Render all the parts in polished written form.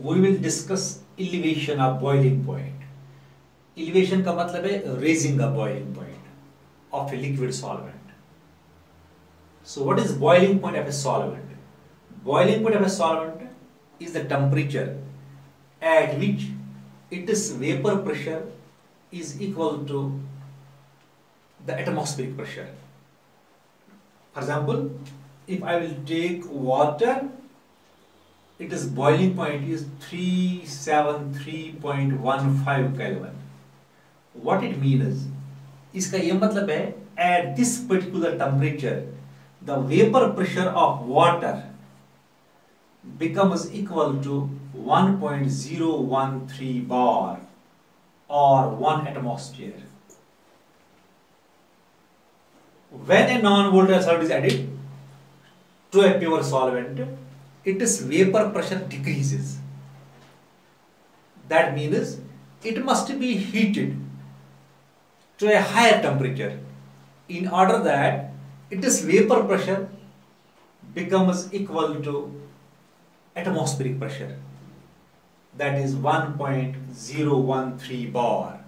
we will discuss elevation of boiling point. Elevation का मतलब है raising a boiling point of a liquid solvent. So what is boiling point of a solvent? Boiling point of a solvent is the temperature at which its vapor pressure is equal to the atmospheric pressure. For example, if I will take water, its boiling point is 373.15 Kelvin. What it means is, इसका ये मतलब है at this particular temperature the vapor pressure of water becomes equal to 1.013 bar or 1 atmosphere. When a non-volatile solvent is added to a pure solvent, its vapor pressure decreases. That means it must be heated to a higher temperature in order that its vapor pressure becomes equal to atmospheric pressure, that is 1.013 bar.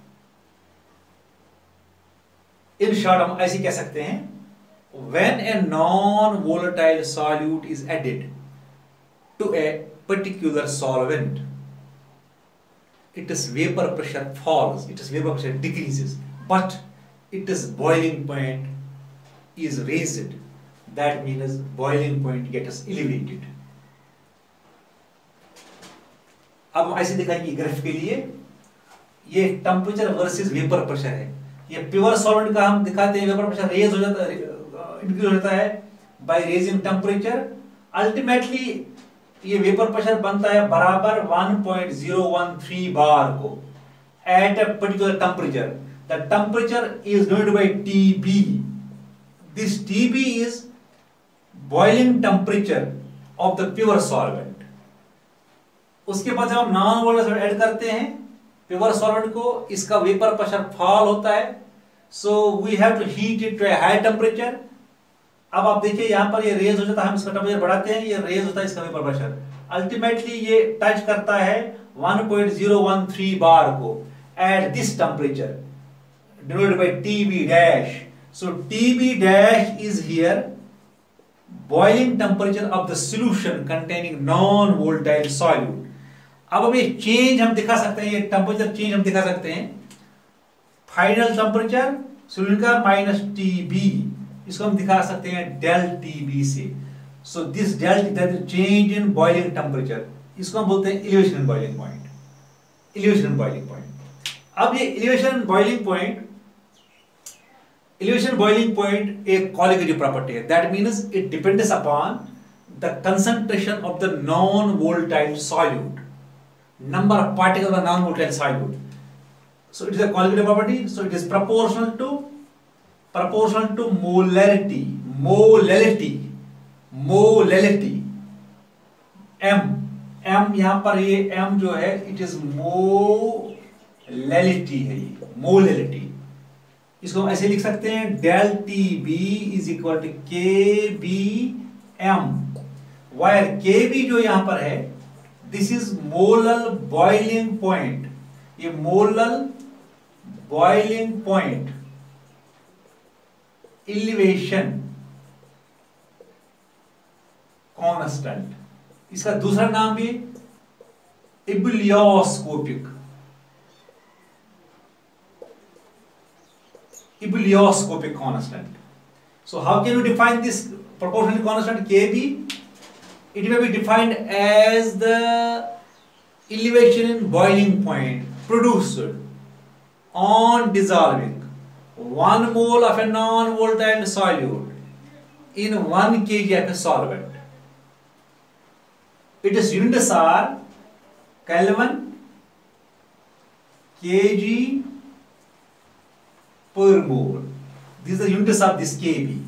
In short, हम ऐसे कह सकते हैं, when a non-volatile solute is added to a particular solvent, its vapor pressure falls, its vapor pressure decreases, but its boiling point is raised. That means boiling point gets elevated. अब हम ऐसे दिखाएंगे graph के लिए, ये temperature versus vapour pressure है. ये pure solvent का हम दिखाते हैं, वेपर प्रेशर रेज हो जाता है, इंक्रीज हो जाता है बाय रेजिंग टेम्परेचर. अल्टीमेटली ये वेपर प्रेशर बनता है बराबर 1.013 बार को at a particular temperature. The temperature is denoted by TB. This TB is boiling temperature of the pure solvent. उसके बाद जब हम नॉन वोलेटाइल ऐड करते हैं प्योर सॉल्वेंट को, इसका वेपर प्रेशर फॉल होता है. So we have to heat it to a high temperature. अब आप देखिए यहाँ पर ये रेज हो जाता है, हम इसका टेम्परेचर बढ़ाते हैं, ये रेज होता है इसका वेपर प्रेशर. अल्टीमेटली ये टच करता है 1.013 बार को at this temperature denoted by TB dash. So TB dash is here boiling temperature of the solution containing non-volatile solute. अब हम ये चेंज हम दिखा सकते हैं, ये टेम्परेचर चेंज हम दिखा सकते हैं. फाइनल टेम्परेचर सॉल्यूशन का माइनस TB, इसको हम दिखा सकते हैं डेल TB से. So this del change in boiling temperature, इसको हम बोलते हैं elevation in boiling point. Elevation in boiling point. अब ये elevation in boiling point, elevation boiling point a colligative property है. That means it depends upon the concentration of the non-volatile solute, number of particles of the non-volatile solute. So it is a colligative property. So it is proportional to molality. M यहाँ पर ये M जो है, it is molality है, ये molality. इसको हम ऐसे लिख सकते हैं del TB is equal to KBM, where KB जो यहां पर है, this is molal boiling point. ये molal boiling point elevation constant. इसका दूसरा नाम भी इबुलियोस्कोपिक constant. So how can we define this proportional constant KB? It may be defined as the elevation in boiling point produced on dissolving 1 mole of a non-volatile solute in 1 kg of a solvent. Its units are Kelvin, kg per mole. These are the units of this KB.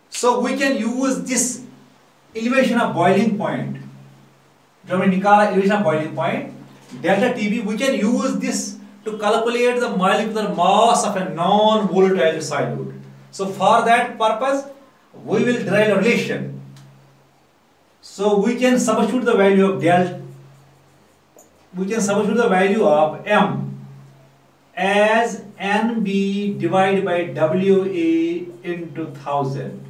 So we can use this elevation of boiling point. जो हमने निकाला elevation of boiling point, delta TB, we can use this to calculate the molecular mass of a non-volatile solute. So for that purpose, we will derive a relation. So we can substitute the value of del we can substitute the value of M as NB divided by WA into 1000.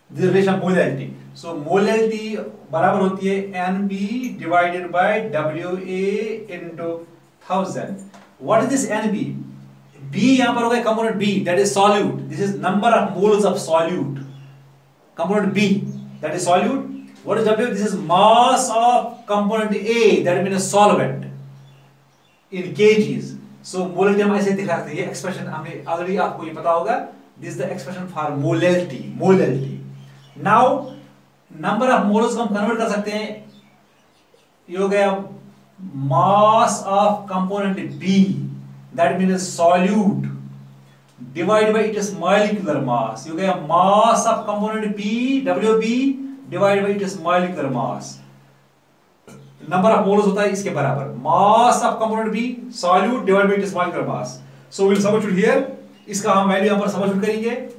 This is relation of molality. So molality बराबर होती है NB divided by WA into 1000. What is this NB? B यहाँ पर होगा component B, that is solute. This is number of moles of solute. Component B, that is solute. What is W? This is mass of component A, that means solvent in kgs. So molality हम ऐसे दिखाते हैं. ये expression हमने already आपको ये पता होगा. This is the expression for molality. Molality. Now number of moles को हम convert कर सकते हैं. ये हो गया mass of component B, that means solute, divided by its molecular mass. ये हो गया mass of component B, WB, divided by its molecular mass. Number of moles होता है इसके बराबर. Mass of component B, solute, divided by its molecular mass. So we will substitute here. इसका हम value यहाँ पर substitute करेंगे.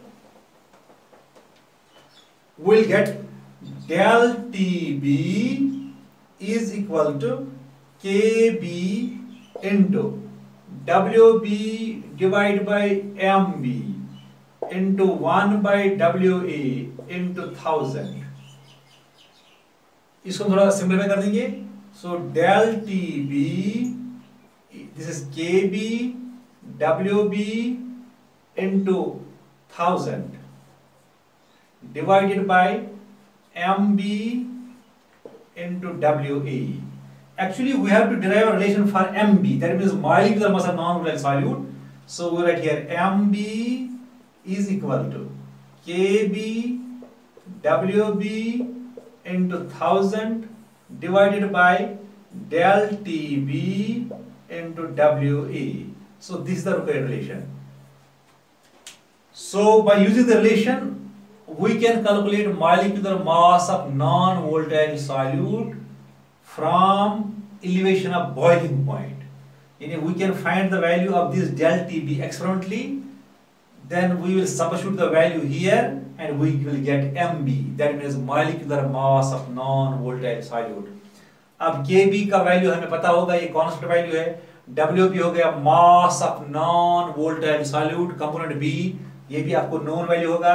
We will get del TB is equal to KB into WB divided by MB into 1 by WA into 1000. इसको थोड़ा simplify कर देंगे. So del TB, this is KB WB into 1000 divided by MB into WA. Actually, we have to derive a relation for MB, that means molecular mass of non-volatile solute. So we write here MB is equal to KB WB into 1000 divided by del TB into WA. So this is the required relation. So by using the relation, we can calculate molecular mass of non-volatile solute from elevation of boiling point. And we can find the value of this del TB experimentally. Then we will substitute the value here and we will get MB, that means molecular mass of non-volatile solute. अब KB का value हमें पता होगा, ये constant value है. WB हो गया mass of non-volatile solute component B, ये भी आपको known वैल्यू होगा.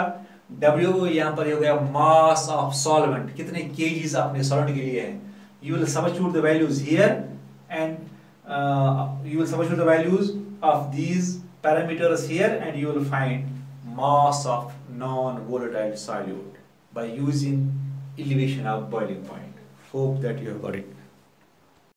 WO यहाँ पर हो गया mass of solvent, कितने kgs आपने solvent के लिए है. You will substitute the values here and you will substitute the values of these parameters here and you will find mass of non-volatile solute by using elevation of boiling point. Hope that you have got it.